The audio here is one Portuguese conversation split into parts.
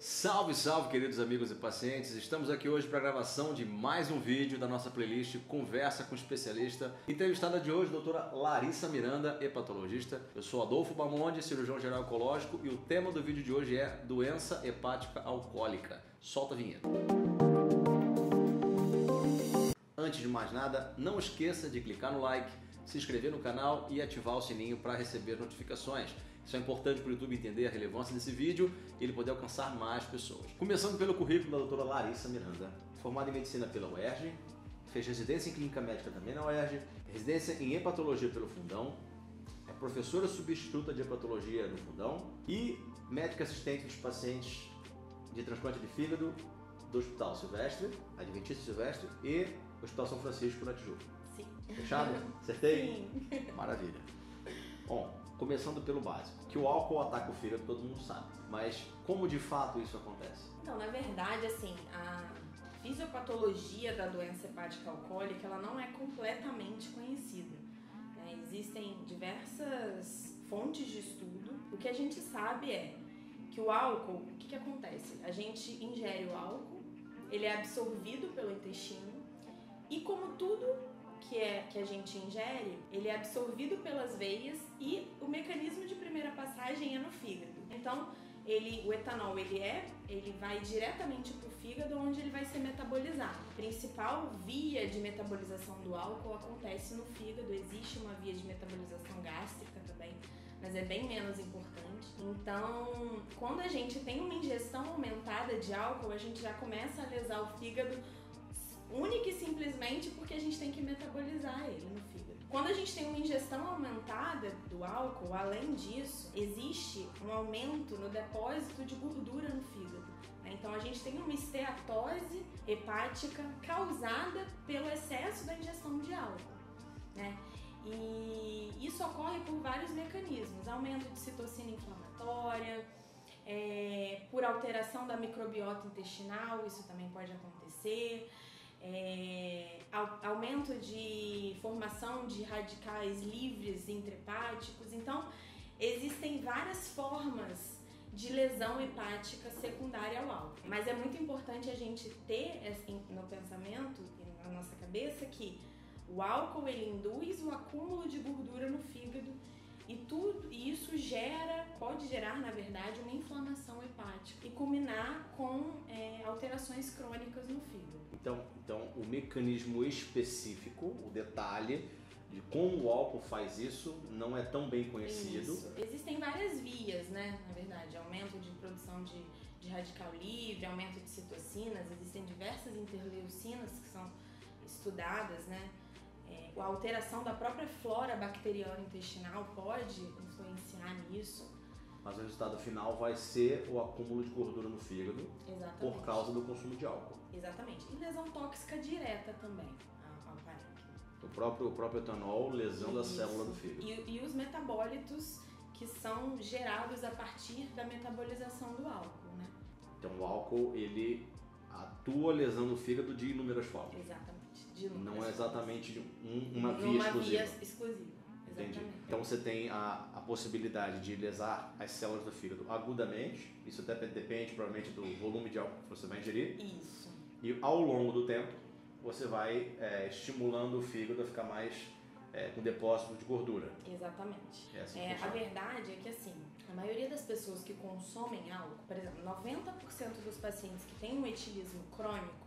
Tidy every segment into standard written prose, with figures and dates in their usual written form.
Salve, salve, queridos amigos e pacientes! Estamos aqui hoje para a gravação de mais um vídeo da nossa playlist Conversa com o Especialista. Entrevistada de hoje, doutora Larissa Miranda, hepatologista. Eu sou Adolfo Bamonde, cirurgião geral oncológico, e o tema do vídeo de hoje é doença hepática alcoólica. Solta a vinheta. Antes de mais nada, não esqueça de clicar no like, se inscrever no canal e ativar o sininho para receber notificações. Isso é importante para o YouTube entender a relevância desse vídeo e ele poder alcançar mais pessoas. Começando pelo currículo da doutora Larissa Miranda, formada em medicina pela UERJ, fez residência em clínica médica também na UERJ, residência em hepatologia pelo Fundão, é professora substituta de hepatologia no Fundão e médica assistente dos pacientes de transplante de fígado do Hospital Silvestre, Adventista Silvestre, e Hospital São Francisco na Tijuca. Sim. Fechado? Acertei? Sim. Maravilha. Bom, começando pelo básico, que o álcool ataca o fígado todo mundo sabe, mas como de fato isso acontece? Então, na verdade, assim, a fisiopatologia da doença hepática alcoólica, ela não é completamente conhecida, né? Existem diversas fontes de estudo. O que a gente sabe é que o álcool, o que acontece? A gente ingere o álcool, ele é absorvido pelo intestino e, como tudo que a gente ingere, ele é absorvido pelas veias e o mecanismo de primeira passagem é no fígado. Então, o etanol ele vai diretamente para o fígado, onde ele vai ser metabolizado. A principal via de metabolização do álcool acontece no fígado. Existe uma via de metabolização gástrica também, mas é bem menos importante. Então, quando a gente tem uma ingestão aumentada de álcool, a gente já começa a lesar o fígado única e simplesmente porque a gente tem que metabolizar ele no fígado. Quando a gente tem uma ingestão aumentada do álcool, além disso, existe um aumento no depósito de gordura no fígado, né? Então a gente tem uma esteatose hepática causada pelo excesso da ingestão de álcool, né? E isso ocorre por vários mecanismos: aumento de citocina inflamatória, por alteração da microbiota intestinal, isso também pode acontecer. Aumento de formação de radicais livres intrahepáticos. Então, existem várias formas de lesão hepática secundária ao álcool. Mas é muito importante a gente ter no pensamento e na nossa cabeça que o álcool ele induz o acúmulo de gordura no fígado e isso pode gerar, na verdade, uma inflamação hepática e culminar com alterações crônicas no fígado. Então, o mecanismo específico, o detalhe de como o álcool faz isso, não é tão bem conhecido. Isso. Existem várias vias, né? Na verdade, aumento de produção de radical livre, aumento de citocinas, existem diversas interleucinas que são estudadas, né? A alteração da própria flora bacteriana intestinal pode influenciar nisso. Mas o resultado final vai ser o acúmulo de gordura no fígado. Exatamente. Por causa do consumo de álcool. Exatamente. E lesão tóxica direta também ao parênquima. O próprio etanol, lesão da célula do fígado. E os metabólitos que são gerados a partir da metabolização do álcool, né? Então o álcool, ele atua lesando o fígado de inúmeras formas. Exatamente. Não é exatamente uma via exclusiva. Uma via exclusiva. Exatamente. Entendi. Então você tem a possibilidade de lesar as células do fígado agudamente. Isso até depende provavelmente do volume de álcool que você vai ingerir. Isso. E ao longo do tempo você vai estimulando o fígado a ficar mais com depósito de gordura. Exatamente. Assim a verdade é que assim, a maioria das pessoas que consomem álcool, por exemplo, 90% dos pacientes que têm um etilismo crônico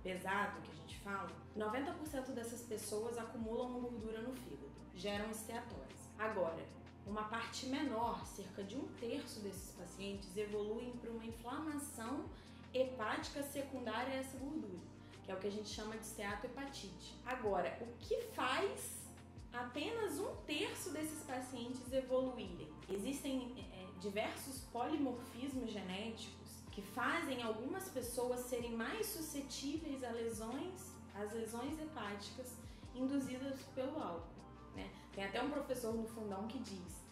pesado, que a gente fala, 90% dessas pessoas acumulam gordura no fígado, geram esteatose. Agora, uma parte menor, cerca de 1/3 desses pacientes, evoluem para uma inflamação hepática secundária a essa gordura, que é o que a gente chama de esteatohepatite. Agora, o que faz apenas 1/3 desses pacientes evoluírem? Existem diversos polimorfismos genéticos que fazem algumas pessoas serem mais suscetíveis às lesões hepáticas induzidas pelo álcool, né? Tem até um professor no Fundão que diz: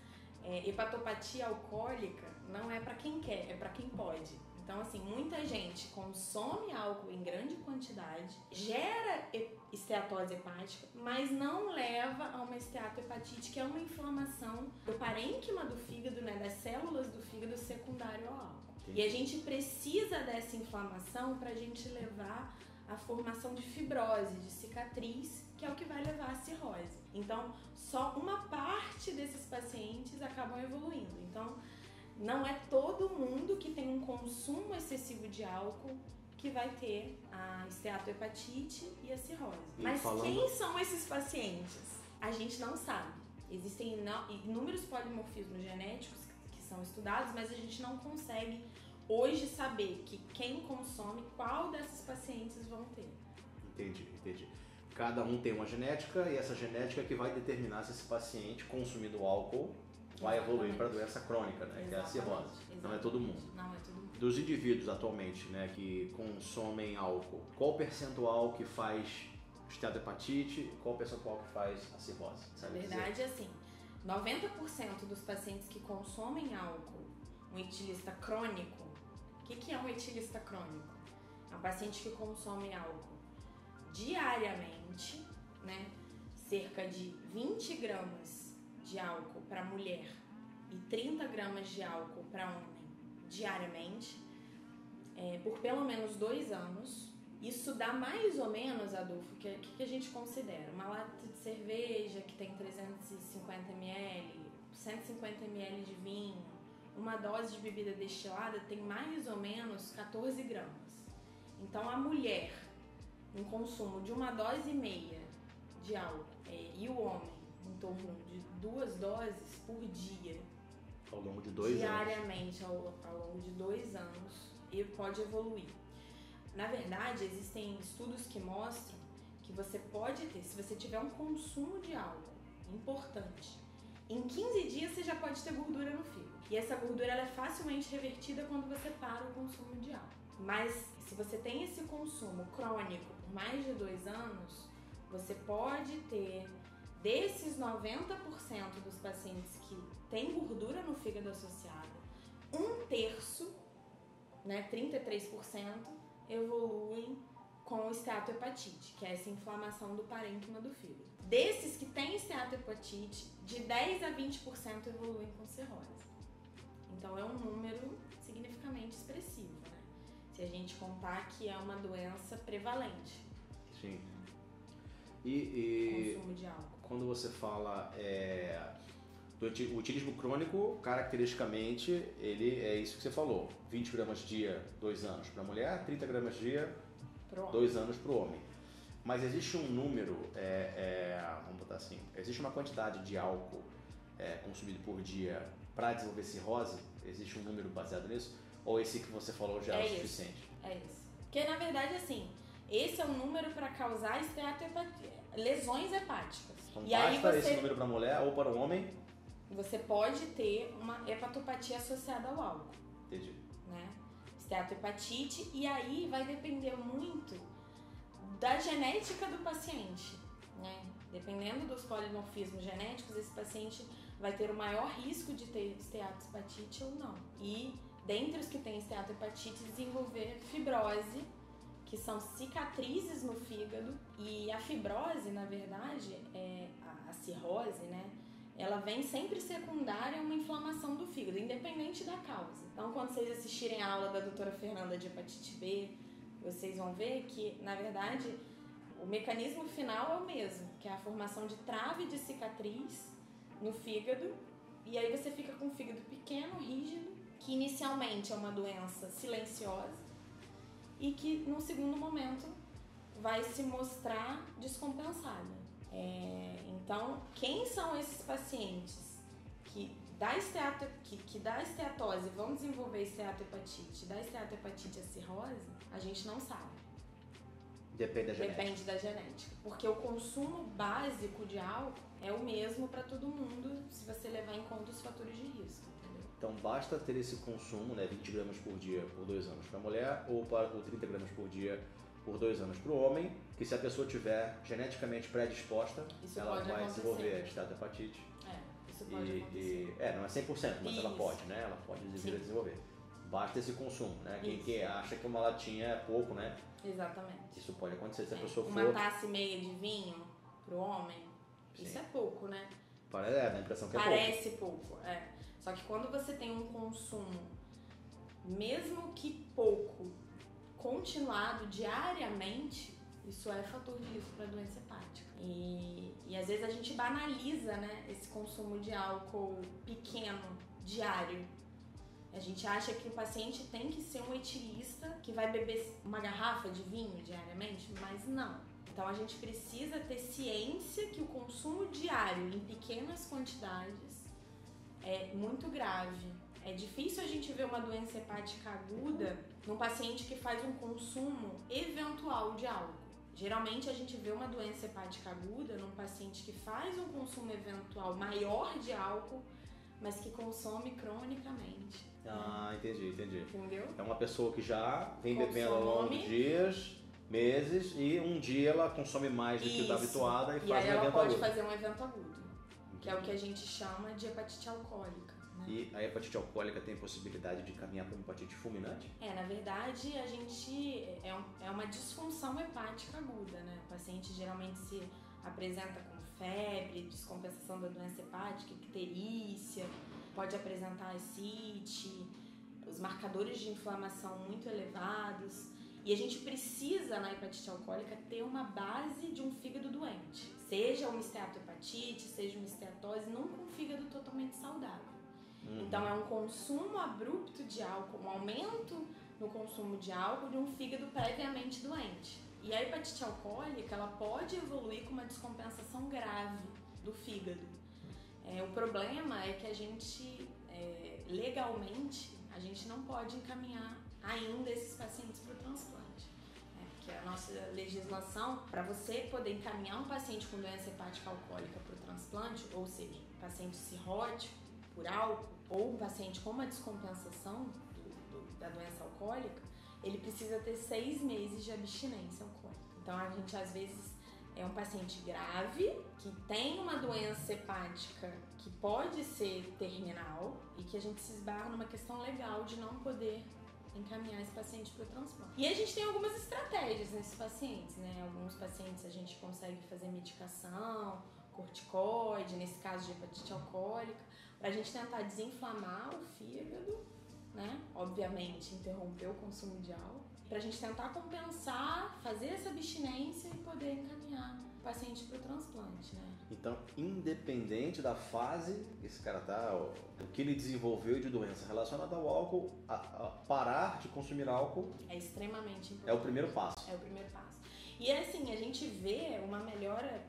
hepatopatia alcoólica não é para quem quer, é para quem pode. Então, assim, muita gente consome álcool em grande quantidade, gera esteatose hepática, mas não leva a uma esteatohepatite, que é uma inflamação do parênquima do fígado, né, das células do fígado secundário ao álcool. E a gente precisa dessa inflamação para a gente levar a formação de fibrose, de cicatriz, que é o que vai levar à cirrose. Então, só uma parte desses pacientes acabam evoluindo. Então, não é todo mundo que tem um consumo excessivo de álcool que vai ter a esteatohepatite e a cirrose. Mas quem são esses pacientes? A gente não sabe. Existem inúmeros polimorfismos genéticos que são estudados, mas a gente não consegue hoje saber que quem consome, qual desses pacientes vão ter. Entendi. Cada um tem uma genética e essa genética que vai determinar se esse paciente consumindo álcool vai evoluir para a doença crônica, né? Que é a cirrose. Não é todo mundo. Não é todo mundo. Dos indivíduos atualmente, né, que consomem álcool, qual o percentual que faz esteatohepatite, qual o percentual que faz a cirrose? Na verdade, assim, 90% dos pacientes que consomem álcool, um etilista crônico, o que é um etilista crônico? É um paciente que consome álcool diariamente, né? Cerca de 20 gramas de álcool para mulher e 30 gramas de álcool para homem diariamente, por pelo menos 2 anos. Isso dá mais ou menos, Adolfo, que a gente considera uma lata de cerveja que tem 350 ml, 150 ml de vinho, uma dose de bebida destilada tem mais ou menos 14 gramas. Então a mulher, um consumo de uma dose e meia de álcool, e o homem, em torno de 2 doses por dia, ao longo de 2 anos. Diariamente, ao longo de 2 anos, e pode evoluir. Na verdade, existem estudos que mostram que você pode ter, se você tiver um consumo de álcool importante, em 15 dias você já pode ter gordura no fígado. E essa gordura ela é facilmente revertida quando você para o consumo de álcool. Mas se você tem esse consumo crônico por mais de 2 anos, você pode ter, desses 90% dos pacientes que têm gordura no fígado associada, 1/3, né, 33%, evoluem com esteatohepatite, que é essa inflamação do parênquima do fígado. Desses que têm esteatohepatite, de 10 a 20% evoluem com cirrose. Então é um número significativamente expressivo, né? Se a gente contar que é uma doença prevalente. Sim. Consumo de álcool. Quando você fala do utilismo crônico, caracteristicamente, ele é isso que você falou. 20 gramas dia, 2 anos para a mulher, 30 gramas dia, 2 anos para o homem. Mas existe um número, vamos botar assim, existe uma quantidade de álcool consumido por dia para desenvolver cirrose? Existe um número baseado nisso? Ou esse que você falou já é o suficiente? É isso. Porque, na verdade, assim, esse é o número para causar esteatohepatite, lesões hepáticas. Então basta esse número para a mulher ou para o homem? Você pode ter uma hepatopatia associada ao álcool. Entendi. Né? Esteatohepatite, e aí vai depender muito da genética do paciente, né? Dependendo dos polimorfismos genéticos, esse paciente vai ter o maior risco de ter esteatohepatite ou não. E dentre os que têm esteatohepatite, desenvolver fibrose, que são cicatrizes no fígado. E a fibrose, na verdade, a cirrose, né? Ela vem sempre secundária a uma inflamação do fígado, independente da causa. Então, quando vocês assistirem a aula da doutora Fernanda de hepatite B, vocês vão ver que, na verdade, o mecanismo final é o mesmo, que é a formação de trave de cicatriz no fígado, e aí você fica com o fígado pequeno, rígido, que inicialmente é uma doença silenciosa e que, num segundo momento, vai se mostrar descompensada. Então, quem são esses pacientes que da esteatose vão desenvolver esteatohepatite, da esteatohepatite a cirrose? A gente não sabe. Depende da genética. Porque o consumo básico de álcool é o mesmo para todo mundo, se você levar em conta os fatores de risco. Entendeu? Então basta ter esse consumo, né, 20 gramas por dia por 2 anos para a mulher ou 30 gramas por dia por 2 anos para o homem, que se a pessoa tiver geneticamente predisposta, ela vai desenvolver a esteatohepatite. Isso pode acontecer. Não é 100%, mas ela pode, né? Ela pode desenvolver. Basta esse consumo, né? Quem acha que uma latinha é pouco, né? Exatamente. Isso pode acontecer se a pessoa for... Uma taça e meia de vinho pro homem, isso é pouco, né? Dá a impressão que é pouco. Parece pouco, Só que quando você tem um consumo mesmo que pouco, continuado diariamente, isso é fator de risco para doença hepática. E às vezes a gente banaliza, né, esse consumo de álcool pequeno, diário. A gente acha que o paciente tem que ser um etilista que vai beber uma garrafa de vinho diariamente, mas não. Então a gente precisa ter ciência que o consumo diário em pequenas quantidades é muito grave. É difícil a gente ver uma doença hepática aguda num paciente que faz um consumo eventual de álcool. Geralmente a gente vê uma doença hepática aguda num paciente que faz um consumo eventual maior de álcool, mas que consome cronicamente. Ah, entendi. Entendeu? É uma pessoa que já vem bebendo ao longo de dias, meses, e um dia ela consome mais do que o da habituada e faz um evento agudo. E aí ela pode fazer um evento agudo, que é o que a gente chama de hepatite alcoólica. Né? E a hepatite alcoólica tem possibilidade de caminhar para uma hepatite fulminante? Na verdade, a gente é uma disfunção hepática aguda, né? O paciente geralmente se apresenta com febre, descompensação da doença hepática, icterícia, pode apresentar ascite, os marcadores de inflamação muito elevados. E a gente precisa, na hepatite alcoólica, ter uma base de um fígado doente. Seja uma esteatohepatite, seja uma esteatose, nunca um fígado totalmente saudável. Então é um consumo abrupto de álcool, um aumento no consumo de álcool de um fígado previamente doente. E a hepatite alcoólica, ela pode evoluir com uma descompensação grave do fígado. O problema é que a gente, legalmente, a gente não pode encaminhar ainda esses pacientes para o transplante. Porque a nossa legislação, para você poder encaminhar um paciente com doença hepática alcoólica para o transplante, ou seja, paciente cirrótico por álcool, ou um paciente com uma descompensação da doença alcoólica, ele precisa ter 6 meses de abstinência alcoólica. Então a gente às vezes é um paciente grave, que tem uma doença hepática que pode ser terminal e que a gente se esbarra numa questão legal de não poder encaminhar esse paciente para o transplante. E a gente tem algumas estratégias nesses pacientes, né? Alguns pacientes a gente consegue fazer medicação, corticoide, nesse caso de hepatite alcoólica, para a gente tentar desinflamar o fígado, né? Obviamente interromper o consumo de álcool, para a gente tentar compensar, fazer essa abstinência e poder encaminhar o paciente para o transplante, né? Então, independente da fase que esse cara tá, o que ele desenvolveu de doença relacionada ao álcool, a parar de consumir álcool é extremamente importante. É o primeiro passo. É o primeiro passo. E assim, a gente vê uma melhora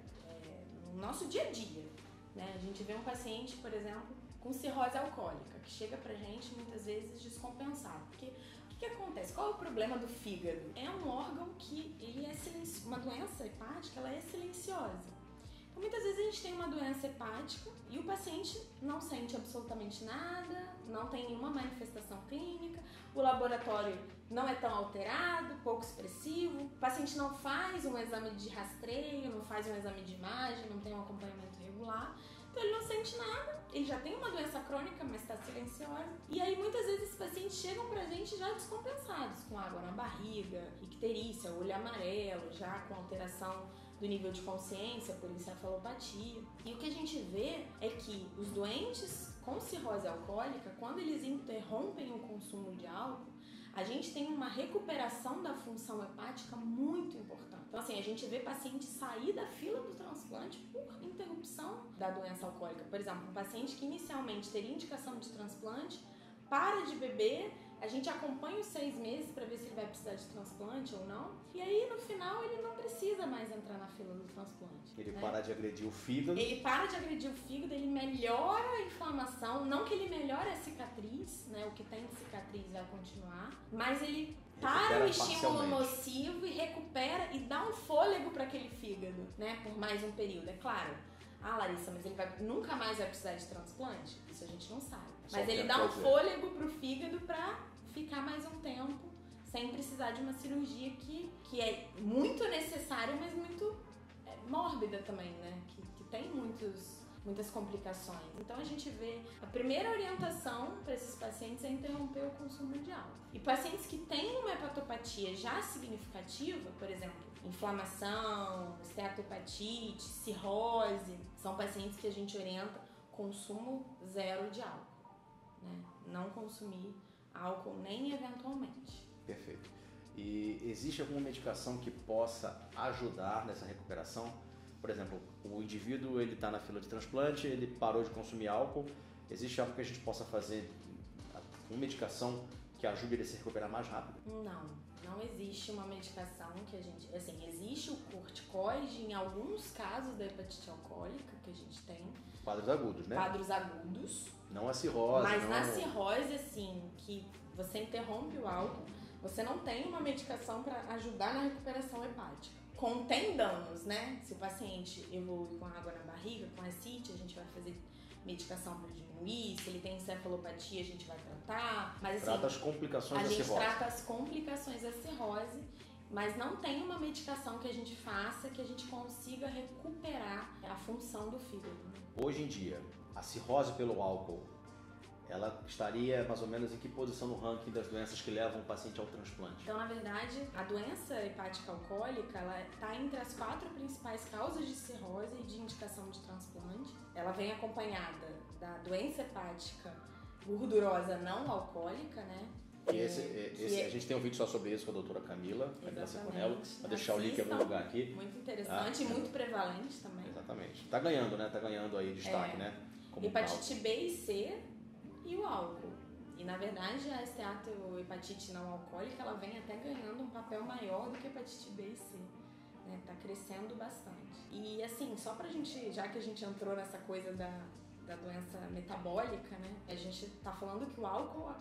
no nosso dia a dia, né? A gente vê um paciente, por exemplo, com cirrose alcoólica, que chega pra gente muitas vezes descompensado. Porque o que acontece? Qual é o problema do fígado? É um órgão que ele é silencioso. Uma doença hepática, ela é silenciosa. Então, muitas vezes a gente tem uma doença hepática e o paciente não sente absolutamente nada, não tem nenhuma manifestação clínica, o laboratório não é tão alterado, pouco expressivo, o paciente não faz um exame de rastreio, não faz um exame de imagem, não tem um acompanhamento regular. Então ele não sente nada, ele já tem uma doença crônica, mas está silenciosa. E aí muitas vezes esses pacientes chegam pra gente já descompensados, com água na barriga, icterícia, olho amarelo, já com alteração do nível de consciência por encefalopatia. E o que a gente vê é que os doentes com cirrose alcoólica, quando eles interrompem o consumo de álcool, a gente tem uma recuperação da função hepática muito importante. Então, assim, a gente vê paciente sair da fila do transplante por interrupção da doença alcoólica. Por exemplo, um paciente que inicialmente teria indicação de transplante, para de beber, a gente acompanha os 6 meses para ver se ele vai precisar de transplante ou não. E aí, no final, ele não precisa mais entrar na fila do transplante. Ele para de agredir o fígado. Ele para de agredir o fígado, ele melhora a inflamação. Não que ele melhore a cicatriz, né? O que tem de cicatriz vai continuar. Mas ele para o estímulo nocivo e recupera e dá um fôlego para aquele fígado, né? Por mais um período. É claro. Ah, Larissa, mas ele nunca mais vai precisar de transplante? Isso a gente não sabe. Mas ele dá um fôlego pro fígado para ficar mais um tempo sem precisar de uma cirurgia que é muito necessária, mas muito mórbida também, né? Que tem muitas complicações. Então a gente vê a primeira orientação para esses pacientes é interromper o consumo de álcool. E pacientes que têm uma hepatopatia já significativa, por exemplo, inflamação, esteatohepatite, cirrose, são pacientes que a gente orienta consumo zero de álcool, né? Não consumir álcool nem eventualmente. Perfeito. E existe alguma medicação que possa ajudar nessa recuperação? Por exemplo, o indivíduo ele está na fila de transplante, ele parou de consumir álcool. Existe algo que a gente possa fazer, uma medicação que ajude ele a se recuperar mais rápido? Não existe uma medicação que a gente... Assim, existe o corticoide em alguns casos da hepatite alcoólica que a gente tem. Quadros agudos, né? Quadros agudos. Não a cirrose. Mas não... na cirrose, assim, que você interrompe o álcool, você não tem uma medicação para ajudar na recuperação hepática. Contém danos, né? Se o paciente evolui com água na barriga, com ascite, a gente vai fazer medicação para diminuir. Se ele tem encefalopatia, a gente vai tratar. Mas, assim, trata as complicações da cirrose. A gente trata as complicações da cirrose, mas não tem uma medicação que a gente faça que a gente consiga recuperar a função do fígado. Hoje em dia, a cirrose pelo álcool, ela estaria mais ou menos em que posição no ranking das doenças que levam o paciente ao transplante? Então, na verdade, a doença hepática alcoólica, ela está entre as 4 principais causas de cirrose e de indicação de transplante. Ela vem acompanhada da doença hepática gordurosa não alcoólica, né? A gente tem um vídeo só sobre isso com a doutora Camila Seconello. Vou deixar o link em algum lugar aqui. Muito interessante e muito prevalente também. Exatamente. Tá ganhando, né? Tá ganhando aí destaque, né? Como hepatite B e C e o álcool. E, na verdade, a esteatohepatite não alcoólica, ela vem até ganhando um papel maior do que a hepatite B e C. Né? Tá crescendo bastante. E, assim, só pra gente, já que a gente entrou nessa coisa da doença metabólica, né? A gente tá falando que o álcool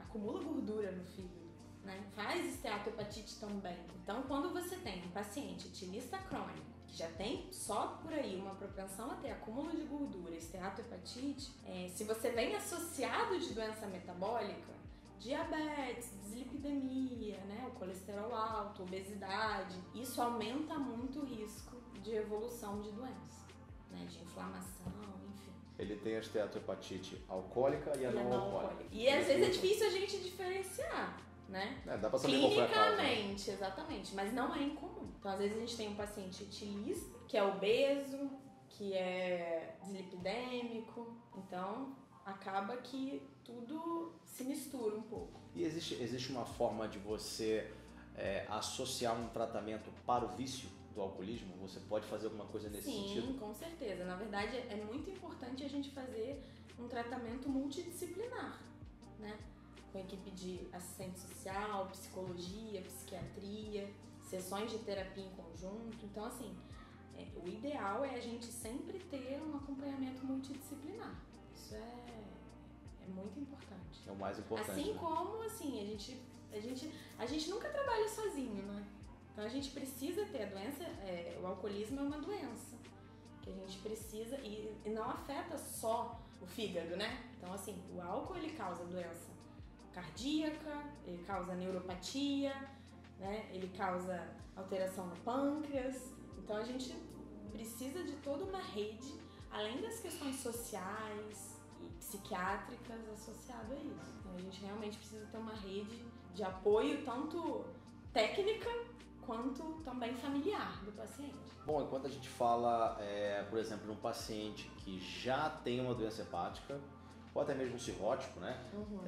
acumula gordura no fígado, né? Faz esteatohepatite também. Então, quando você tem um paciente etilista crônico, que já tem só por aí uma propensão a ter acúmulo de gordura, esteatohepatite, se você vem associado de doença metabólica, diabetes, dislipidemia, né, o colesterol alto, obesidade, isso aumenta muito o risco de evolução de doença, né, de inflamação, enfim. Ele tem a esteatohepatite alcoólica e a não alcoólica. E às vezes é difícil a gente diferenciar, né? Dá pra saber qual foi a causa. Clinicamente, exatamente, mas não é incomum. Então, às vezes a gente tem um paciente etilista, que é obeso, que é dislipidêmico, então acaba que tudo se mistura um pouco. E existe uma forma de você associar um tratamento para o vício do alcoolismo? Você pode fazer alguma coisa nesse sentido? Sim, com certeza. Na verdade, é muito importante a gente fazer um tratamento multidisciplinar, né? Com equipe de assistente social, psicologia, psiquiatria, sessões de terapia em conjunto. Então, assim, o ideal é a gente sempre ter um acompanhamento multidisciplinar. Isso é muito importante. É o mais importante. Assim, né? como, assim, a gente nunca trabalha sozinho, né? Então, a gente precisa ter a doença, o alcoolismo é uma doença que a gente precisa e não afeta só o fígado, né? Então, assim, o álcool, ele causa doença cardíaca, ele causa neuropatia, né? Ele causa alteração no pâncreas. Então a gente precisa de toda uma rede, além das questões sociais e psiquiátricas associadas a isso. Então a gente realmente precisa ter uma rede de apoio, tanto técnica quanto também familiar do paciente. Bom, enquanto a gente fala, por exemplo, de um paciente que já tem uma doença hepática, ou até mesmo cirrótico, né? Uhum.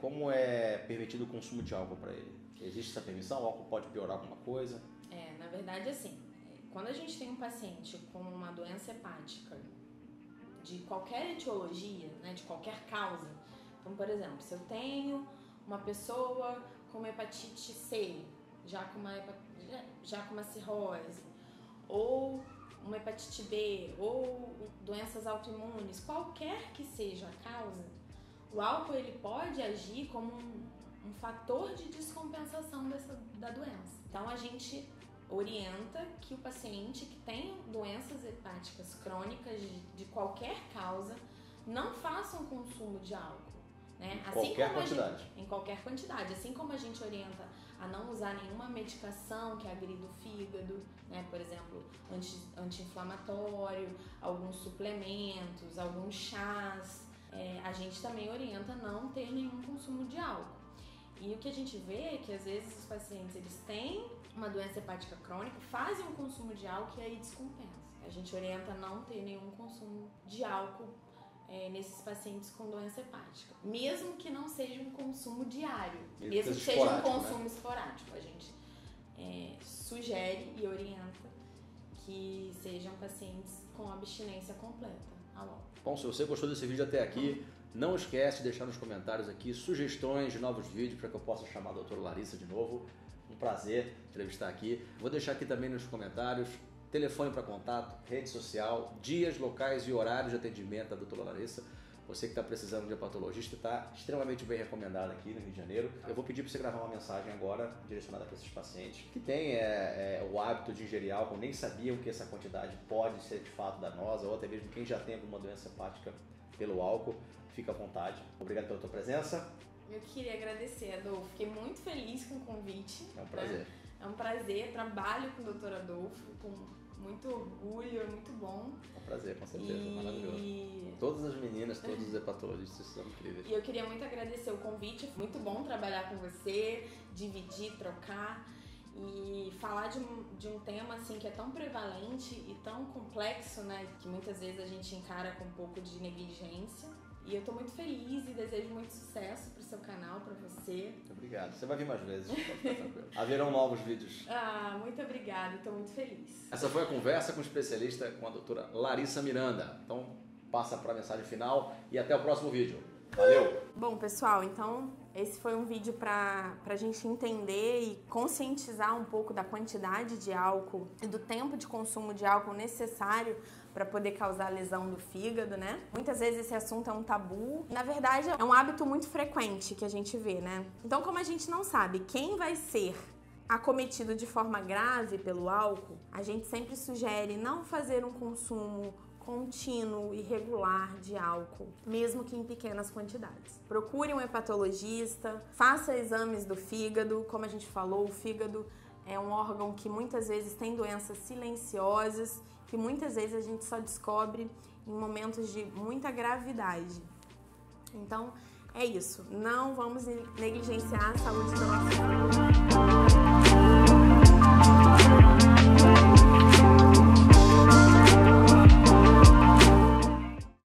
Como é permitido o consumo de álcool para ele? Existe essa permissão? O álcool pode piorar alguma coisa? Na verdade, assim, quando a gente tem um paciente com uma doença hepática de qualquer etiologia, né, de qualquer causa, então, por exemplo, se eu tenho uma pessoa com uma hepatite C, já com uma cirrose, ou uma hepatite B, ou doenças autoimunes, qualquer que seja a causa, o álcool ele pode agir como um fator de descompensação da doença. Então a gente orienta que o paciente que tem doenças hepáticas crônicas de qualquer causa não faça um consumo de álcool. Né? Em qualquer quantidade. Assim como a gente orienta a não usar nenhuma medicação que agrida o fígado, né? Por exemplo, anti-inflamatório, alguns suplementos, alguns chás, a gente também orienta a não ter nenhum consumo de álcool. E o que a gente vê é que às vezes os pacientes eles têm uma doença hepática crônica, fazem um consumo de álcool e aí descompensa. A gente orienta a não ter nenhum consumo de álcool nesses pacientes com doença hepática, mesmo que não seja um consumo diário, Mesmo mesmo que que seja um esporádico, consumo esporádico. A gente sugere e orienta que sejam pacientes com abstinência completa ao álcool. Bom, se você gostou desse vídeo até aqui, não esquece de deixar nos comentários aqui sugestões de novos vídeos para que eu possa chamar a doutora Larissa de novo. Um prazer entrevistar aqui. Vou deixar aqui também nos comentários telefone para contato, rede social, dias, locais e horários de atendimento da doutora Larissa. Você que está precisando de hepatologista está extremamente bem recomendado aqui no Rio de Janeiro. Eu vou pedir para você gravar uma mensagem agora direcionada para esses pacientes que têm o hábito de ingerir álcool, nem sabiam que essa quantidade pode ser de fato danosa, ou até mesmo quem já tem alguma doença hepática pelo álcool. Fica à vontade. Obrigado pela tua presença. Eu queria agradecer, Adolfo. Fiquei muito feliz com o convite. É um prazer. Né? É um prazer. Trabalho com o Dr. Adolfo com muito orgulho, é muito bom. É um prazer, com certeza. Maravilhoso. Todas as meninas, todos os hepatologistas são incríveis. E eu queria muito agradecer o convite. Foi muito bom trabalhar com você, dividir, trocar e falar de um tema assim que é tão prevalente e tão complexo, né? Que muitas vezes a gente encara com um pouco de negligência. E eu tô muito feliz e desejo muito sucesso pro seu canal, pra você. Obrigado. Você vai vir mais vezes, pode ficar tranquilo. Haverão novos vídeos. Muito obrigada, tô muito feliz. Essa foi a conversa com o especialista, com a doutora Larissa Miranda. Então, passa para a mensagem final e até o próximo vídeo. Valeu! Bom, pessoal, então esse foi um vídeo pra gente entender e conscientizar um pouco da quantidade de álcool e do tempo de consumo de álcool necessário para poder causar lesão do fígado, né? Muitas vezes esse assunto é um tabu. Na verdade, é um hábito muito frequente que a gente vê, né? Então, como a gente não sabe quem vai ser acometido de forma grave pelo álcool, a gente sempre sugere não fazer um consumo contínuo e regular de álcool, mesmo que em pequenas quantidades. Procure um hepatologista, faça exames do fígado. Como a gente falou, o fígado é um órgão que muitas vezes tem doenças silenciosas, que muitas vezes a gente só descobre em momentos de muita gravidade. Então, é isso. Não vamos negligenciar a saúde do nosso corpo.